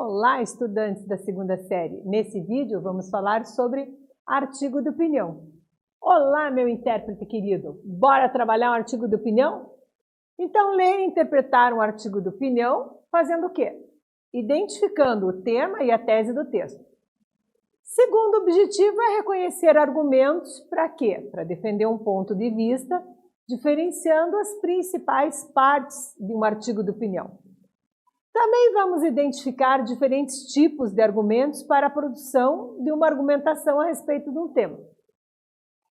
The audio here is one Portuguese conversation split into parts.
Olá, estudantes da segunda série. Nesse vídeo vamos falar sobre artigo de opinião. Olá, meu intérprete querido. Bora trabalhar um artigo de opinião? Então, ler e interpretar um artigo de opinião fazendo o quê? Identificando o tema e a tese do texto. Segundo objetivo é reconhecer argumentos para quê? Para defender um ponto de vista, diferenciando as principais partes de um artigo de opinião. Também vamos identificar diferentes tipos de argumentos para a produção de uma argumentação a respeito de um tema.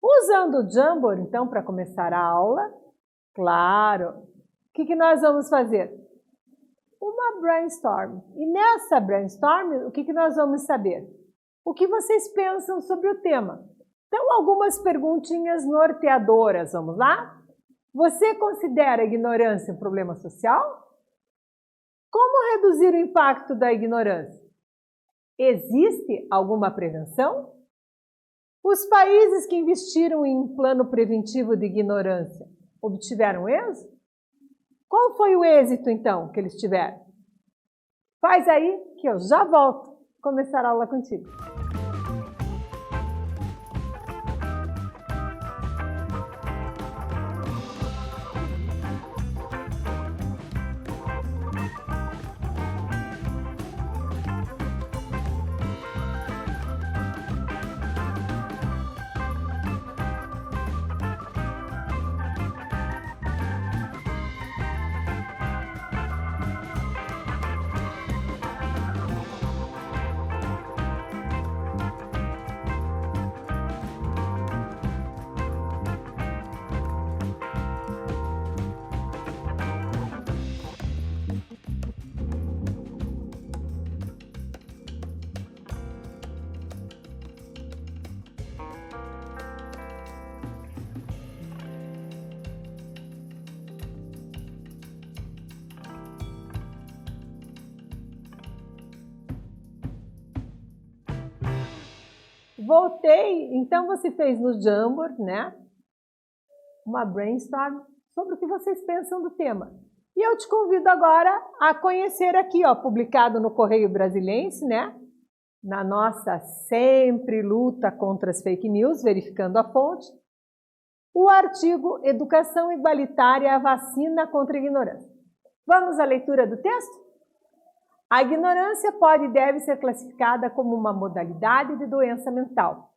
Usando o Jamboard, então, para começar a aula, claro, o que nós vamos fazer? Uma brainstorm. E nessa brainstorm, o que nós vamos saber? O que vocês pensam sobre o tema? Então, algumas perguntinhas norteadoras, vamos lá? Você considera a ignorância um problema social? Como reduzir o impacto da ignorância? Existe alguma prevenção? Os países que investiram em um plano preventivo de ignorância obtiveram êxito? Qual foi o êxito, então, que eles tiveram? Faz aí que eu já volto começar a aula contigo. Voltei, então você fez no Jamboard, né? Uma brainstorm sobre o que vocês pensam do tema. E eu te convido agora a conhecer aqui, ó, publicado no Correio Brasiliense, né? Na nossa sempre luta contra as fake news, verificando a fonte, o artigo Educação Igualitária, a vacina contra a ignorância. Vamos à leitura do texto? A ignorância pode e deve ser classificada como uma modalidade de doença mental.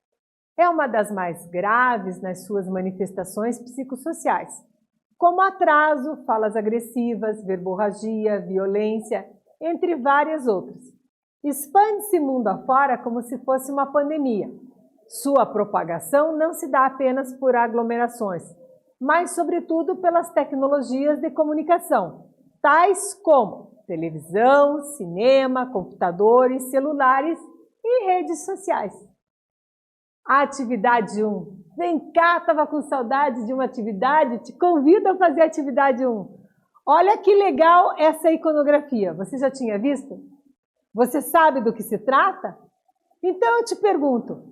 É uma das mais graves nas suas manifestações psicossociais, como atraso, falas agressivas, verborragia, violência, entre várias outras. Expande-se mundo afora como se fosse uma pandemia. Sua propagação não se dá apenas por aglomerações, mas sobretudo pelas tecnologias de comunicação, tais como televisão, cinema, computadores, celulares e redes sociais. A atividade 1. Vem cá, estava com saudade de uma atividade? Te convido a fazer a atividade 1. Olha que legal essa iconografia. Você já tinha visto? Você sabe do que se trata? Então eu te pergunto,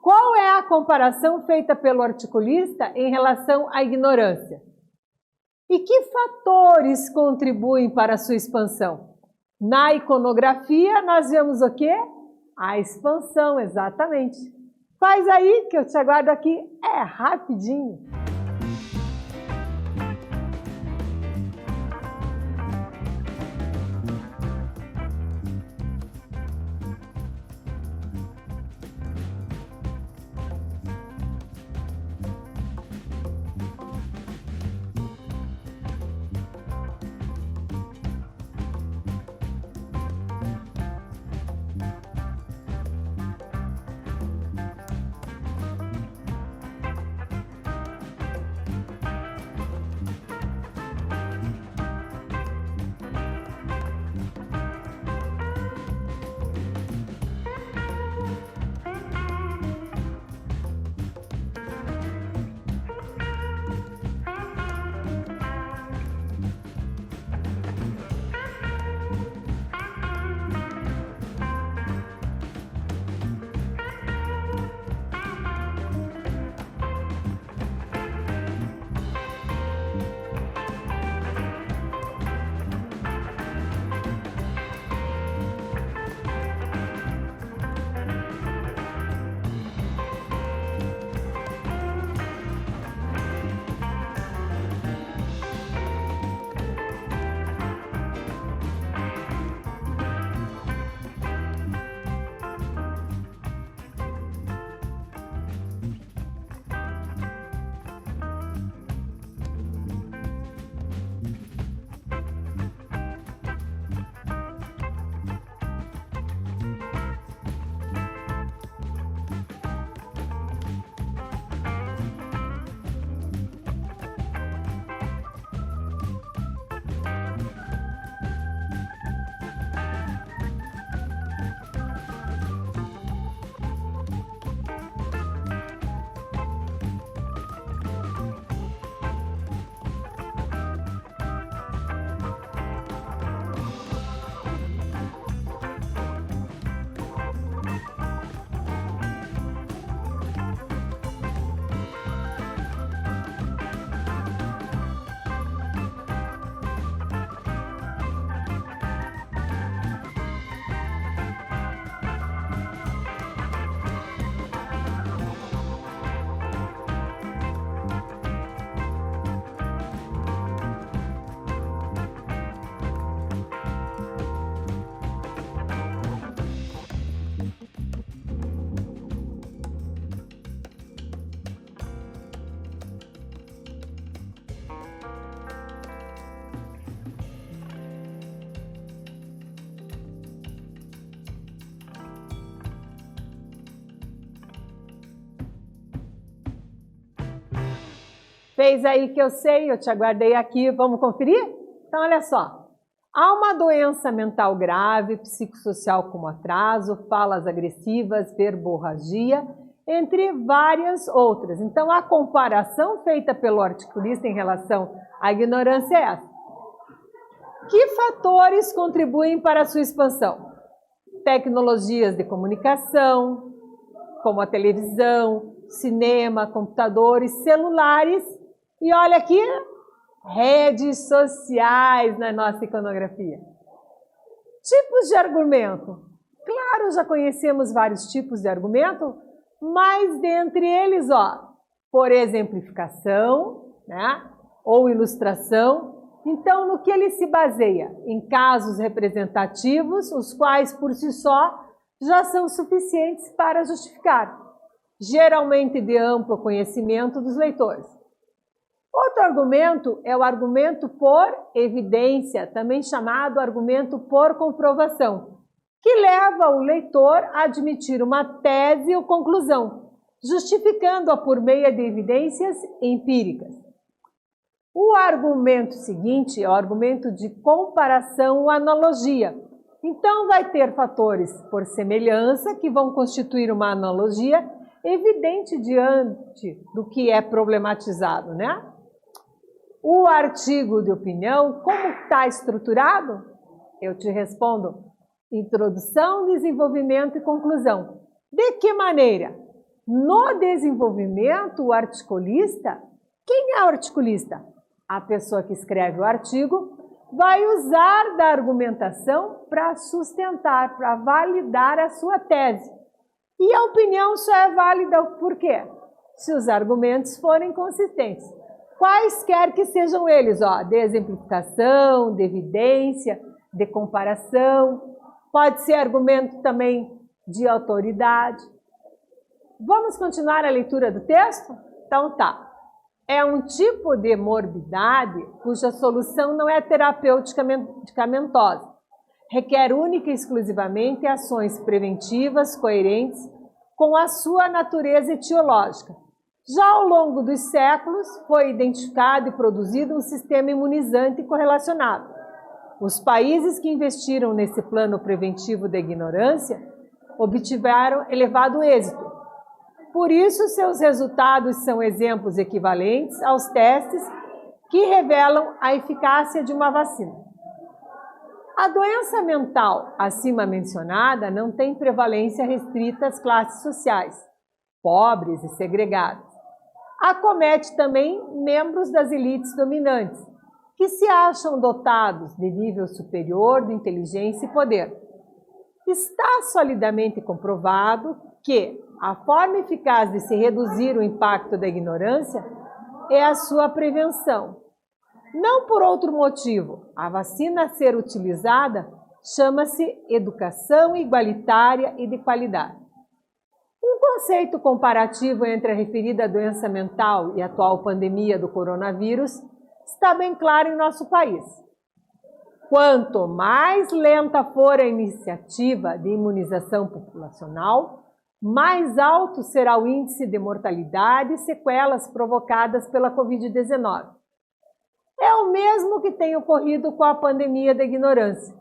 qual é a comparação feita pelo articulista em relação à ignorância? E que fatores contribuem para a sua expansão? Na iconografia, nós vemos o quê? A expansão, exatamente. Faz aí, que eu te aguardo aqui. É rapidinho. Fez aí que eu sei, eu te aguardei aqui, vamos conferir? Então, olha só. Há uma doença mental grave, psicossocial como atraso, falas agressivas, verborragia, entre várias outras. Então, a comparação feita pelo articulista em relação à ignorância é essa. Que fatores contribuem para a sua expansão? Tecnologias de comunicação, como a televisão, cinema, computadores, celulares e olha aqui, redes sociais na nossa iconografia. Tipos de argumento. Claro, já conhecemos vários tipos de argumento, mas dentre eles, por exemplificação, né, ou ilustração. Então, no que ele se baseia? Em casos representativos, os quais por si só já são suficientes para justificar, geralmente de amplo conhecimento dos leitores. Outro argumento é o argumento por evidência, também chamado argumento por comprovação, que leva o leitor a admitir uma tese ou conclusão, justificando-a por meio de evidências empíricas. O argumento seguinte é o argumento de comparação ou analogia. Então, vai ter fatores por semelhança que vão constituir uma analogia evidente diante do que é problematizado, né? O artigo de opinião, como está estruturado? Eu te respondo: introdução, desenvolvimento e conclusão. De que maneira? No desenvolvimento, o articulista, quem é o articulista? A pessoa que escreve o artigo vai usar da argumentação para sustentar, para validar a sua tese. E a opinião só é válida por quê? Se os argumentos forem consistentes. Quaisquer que sejam eles, de exemplificação, de evidência, de comparação, pode ser argumento também de autoridade. Vamos continuar a leitura do texto? Então tá. É um tipo de morbidade cuja solução não é terapêutica medicamentosa. Requer única e exclusivamente ações preventivas coerentes com a sua natureza etiológica. Já ao longo dos séculos, foi identificado e produzido um sistema imunizante correlacionado. Os países que investiram nesse plano preventivo da ignorância obtiveram elevado êxito. Por isso, seus resultados são exemplos equivalentes aos testes que revelam a eficácia de uma vacina. A doença mental acima mencionada não tem prevalência restrita às classes sociais, pobres e segregadas. Acomete também membros das elites dominantes, que se acham dotados de nível superior de inteligência e poder. Está solidamente comprovado que a forma eficaz de se reduzir o impacto da ignorância é a sua prevenção. Não por outro motivo, a vacina a ser utilizada chama-se educação igualitária e de qualidade. Um conceito comparativo entre a referida doença mental e a atual pandemia do coronavírus está bem claro em nosso país. Quanto mais lenta for a iniciativa de imunização populacional, mais alto será o índice de mortalidade e sequelas provocadas pela Covid-19. É o mesmo que tem ocorrido com a pandemia da ignorância.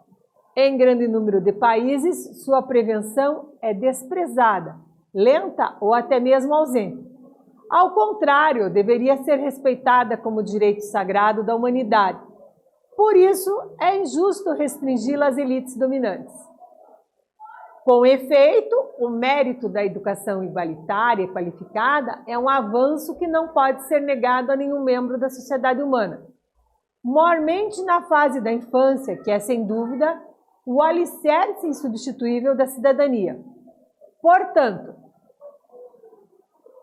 Em grande número de países, sua prevenção é desprezada, lenta ou até mesmo ausente. Ao contrário, deveria ser respeitada como direito sagrado da humanidade. Por isso, é injusto restringi-la às elites dominantes. Com efeito, o mérito da educação igualitária e qualificada é um avanço que não pode ser negado a nenhum membro da sociedade humana. Mormente na fase da infância, que é, sem dúvida, o alicerce insubstituível da cidadania. Portanto,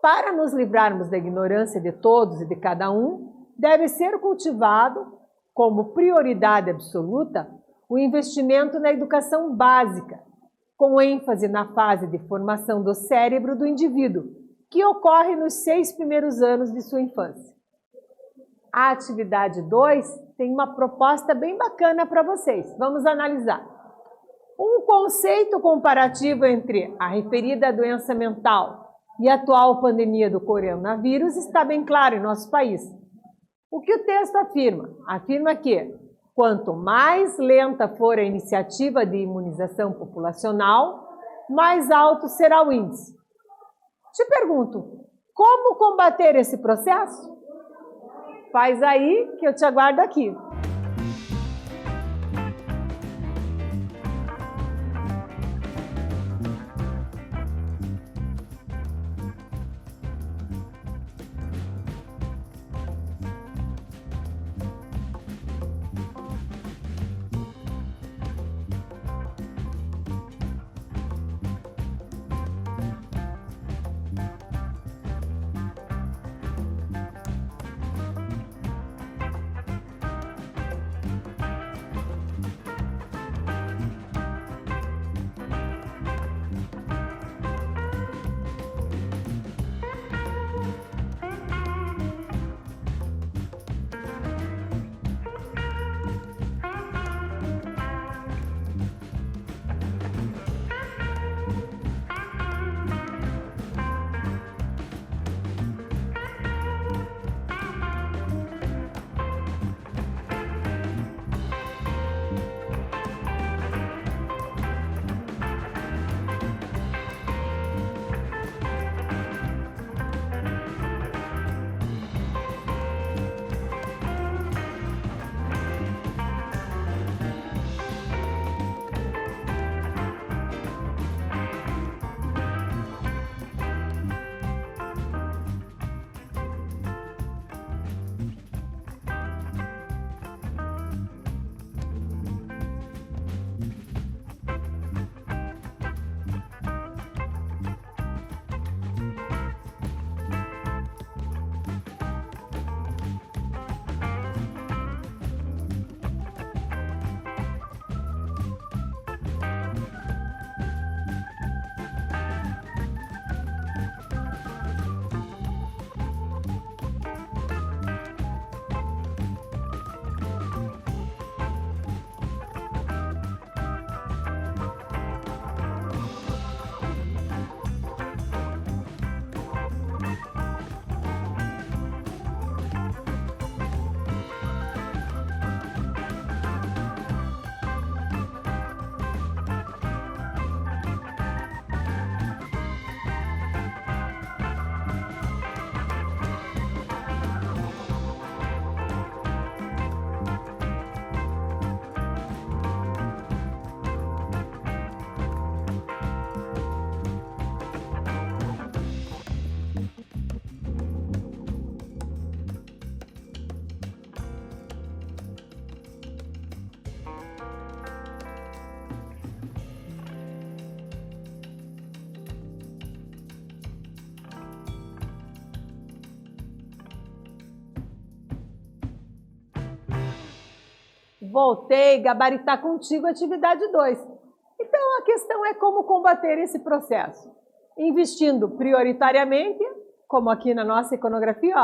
para nos livrarmos da ignorância de todos e de cada um, deve ser cultivado, como prioridade absoluta, o investimento na educação básica, com ênfase na fase de formação do cérebro do indivíduo, que ocorre nos 6 primeiros anos de sua infância. A atividade 2 tem uma proposta bem bacana para vocês. Vamos analisar. Um conceito comparativo entre a referida doença mental e a atual pandemia do coronavírus está bem claro em nosso país. O que o texto afirma? Afirma que quanto mais lenta for a iniciativa de imunização populacional, mais alto será o índice. Te pergunto, como combater esse processo? Faz aí que eu te aguardo aqui. Voltei, gabaritar contigo atividade 2. Então, a questão é como combater esse processo. Investindo prioritariamente, como aqui na nossa iconografia,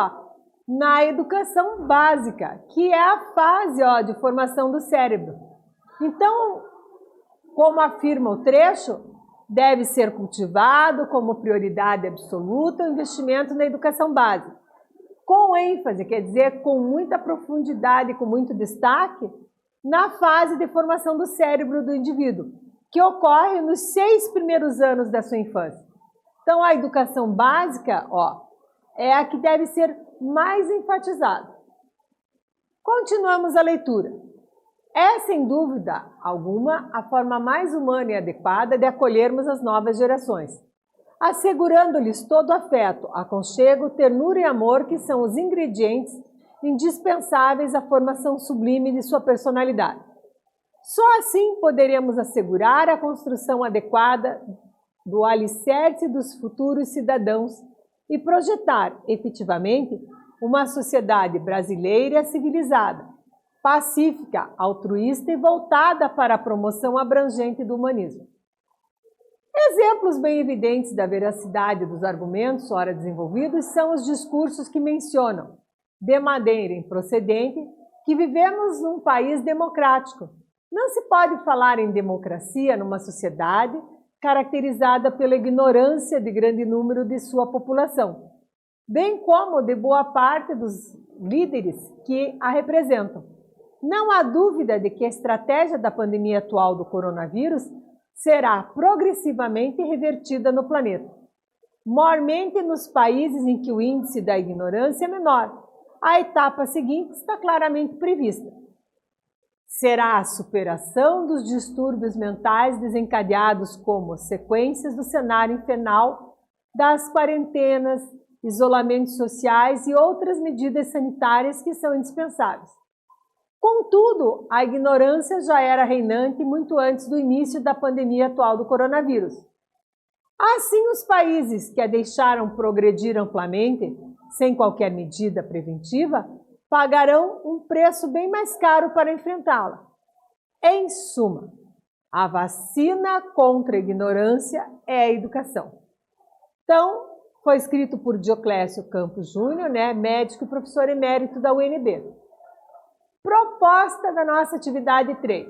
na educação básica, que é a fase de formação do cérebro. Então, como afirma o trecho, deve ser cultivado como prioridade absoluta o investimento na educação básica. Com ênfase, quer dizer, com muita profundidade, com muito destaque, na fase de formação do cérebro do indivíduo, que ocorre nos 6 primeiros anos da sua infância. Então, a educação básica, é a que deve ser mais enfatizada. Continuamos a leitura. É, sem dúvida alguma, a forma mais humana e adequada de acolhermos as novas gerações, assegurando-lhes todo o afeto, aconchego, ternura e amor que são os ingredientes indispensáveis à formação sublime de sua personalidade. Só assim poderemos assegurar a construção adequada do alicerce dos futuros cidadãos e projetar, efetivamente, uma sociedade brasileira civilizada, pacífica, altruísta e voltada para a promoção abrangente do humanismo. Exemplos bem evidentes da veracidade dos argumentos ora desenvolvidos são os discursos que mencionam, de maneira improcedente, que vivemos num país democrático. Não se pode falar em democracia numa sociedade caracterizada pela ignorância de grande número de sua população, bem como de boa parte dos líderes que a representam. Não há dúvida de que a estratégia da pandemia atual do coronavírus será progressivamente revertida no planeta, maiormente nos países em que o índice da ignorância é menor. A etapa seguinte está claramente prevista. Será a superação dos distúrbios mentais desencadeados como sequências do cenário infernal das quarentenas, isolamentos sociais e outras medidas sanitárias que são indispensáveis. Contudo, a ignorância já era reinante muito antes do início da pandemia atual do coronavírus. Assim, os países que a deixaram progredir amplamente, sem qualquer medida preventiva, pagarão um preço bem mais caro para enfrentá-la. Em suma, a vacina contra a ignorância é a educação. Então, foi escrito por Dioclésio Campos Júnior, médico e professor emérito da UNB. Proposta da nossa atividade 3.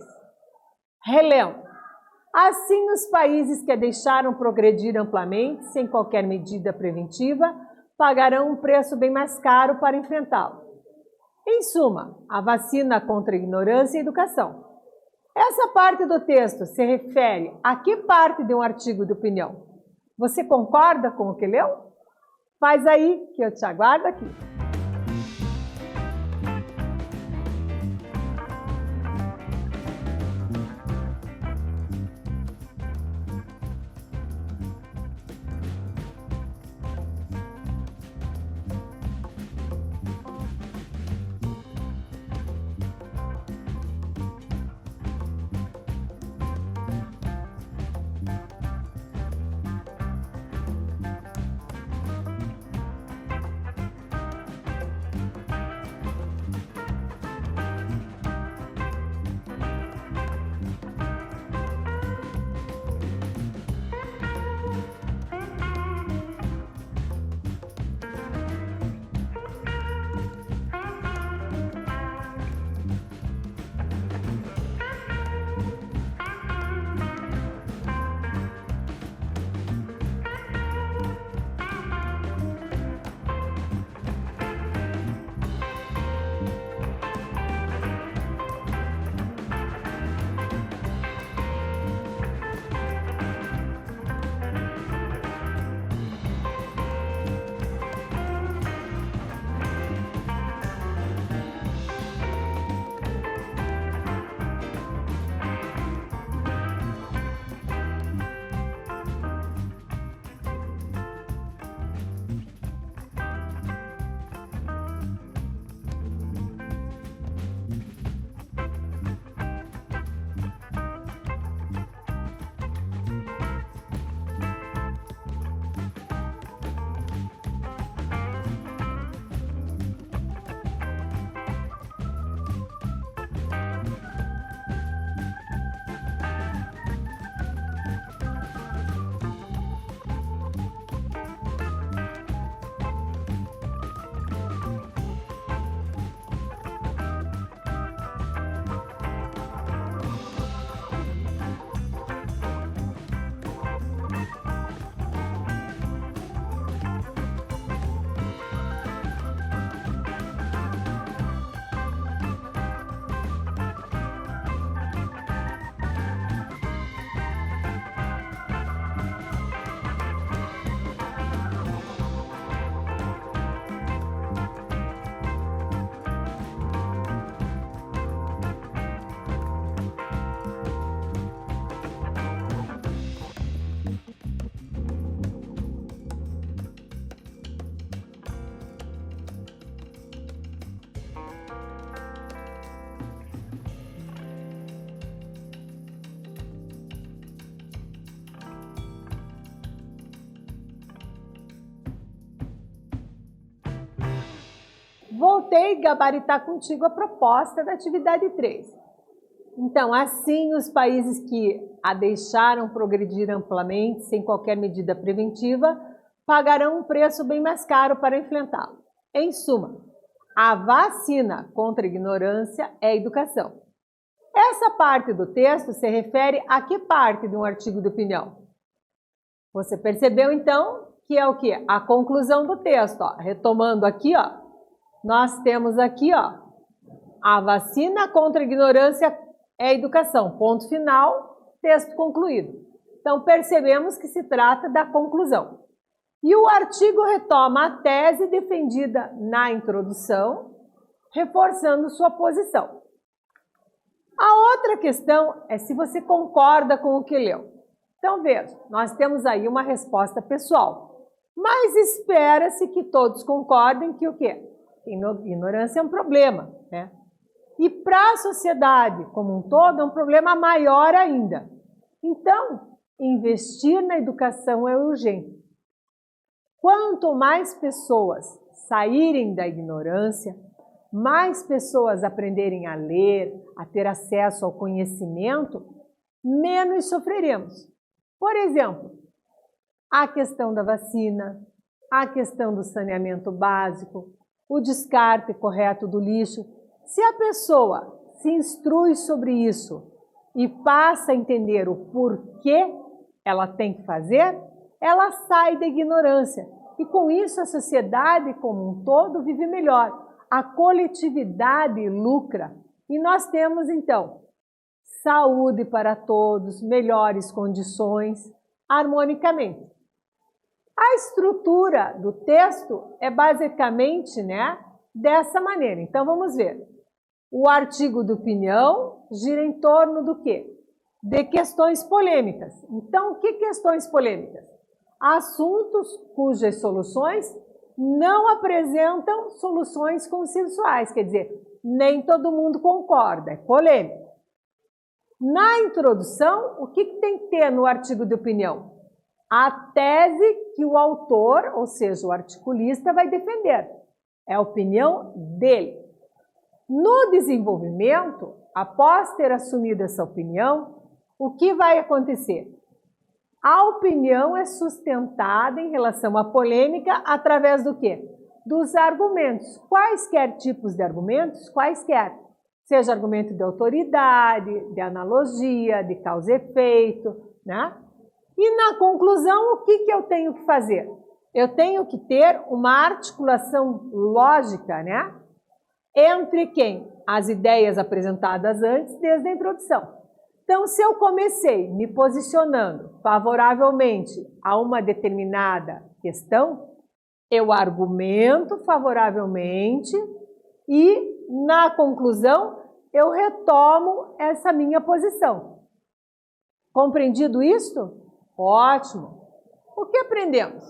Relembro. Assim, os países que a deixaram progredir amplamente, sem qualquer medida preventiva, pagarão um preço bem mais caro para enfrentá-lo. Em suma, a vacina contra a ignorância e a educação. Essa parte do texto se refere a que parte de um artigo de opinião? Você concorda com o que leu? Faz aí que eu te aguardo aqui. Voltei a gabaritar contigo a proposta da atividade 3. Então, assim, os países que a deixaram progredir amplamente, sem qualquer medida preventiva, pagarão um preço bem mais caro para enfrentá-lo. Em suma, a vacina contra a ignorância é a educação. Essa parte do texto se refere a que parte de um artigo de opinião? Você percebeu, então, que é o quê? A conclusão do texto. Ó. Retomando aqui, ó, nós temos aqui, ó, a vacina contra a ignorância é educação. Ponto final, texto concluído. Então, percebemos que se trata da conclusão. E o artigo retoma a tese defendida na introdução, reforçando sua posição. A outra questão é se você concorda com o que leu. Então, veja, nós temos aí uma resposta pessoal, mas espera-se que todos concordem que o quê? Ignorância é um problema, né? E para a sociedade como um todo é um problema maior ainda. Então, investir na educação é urgente. Quanto mais pessoas saírem da ignorância, mais pessoas aprenderem a ler, a ter acesso ao conhecimento, menos sofreremos. Por exemplo, a questão da vacina, a questão do saneamento básico, o descarte correto do lixo. Se a pessoa se instrui sobre isso e passa a entender o porquê ela tem que fazer, ela sai da ignorância. E com isso a sociedade como um todo vive melhor. A coletividade lucra. E nós temos, então, saúde para todos, melhores condições, harmonicamente. A estrutura do texto é basicamente, né, dessa maneira. Então, vamos ver. O artigo de opinião gira em torno do quê? De questões polêmicas. Então, o que questões polêmicas? Assuntos cujas soluções não apresentam soluções consensuais, quer dizer, nem todo mundo concorda, é polêmico. Na introdução, o que tem que ter no artigo de opinião? A tese que o autor, ou seja, o articulista, vai defender. É a opinião dele. No desenvolvimento, após ter assumido essa opinião, o que vai acontecer? A opinião é sustentada em relação à polêmica através do quê? Dos argumentos. Quaisquer tipos de argumentos? Quaisquer. Seja argumento de autoridade, de analogia, de causa e efeito, né? E na conclusão, o que eu tenho que fazer? Eu tenho que ter uma articulação lógica, né? Entre quem? As ideias apresentadas antes, desde a introdução. Então, se eu comecei me posicionando favoravelmente a uma determinada questão, eu argumento favoravelmente e, na conclusão, eu retomo essa minha posição. Compreendido isto? Ótimo! O que aprendemos?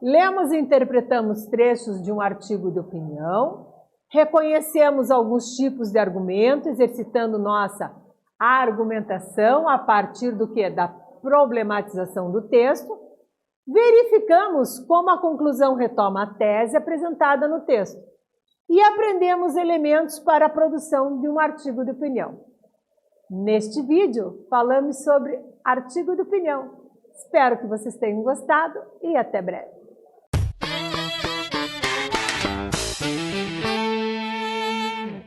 Lemos e interpretamos trechos de um artigo de opinião, reconhecemos alguns tipos de argumento, exercitando nossa argumentação a partir do que? Da problematização do texto. Verificamos como a conclusão retoma a tese apresentada no texto e aprendemos elementos para a produção de um artigo de opinião. Neste vídeo, falamos sobre artigo de opinião. Espero que vocês tenham gostado e até breve.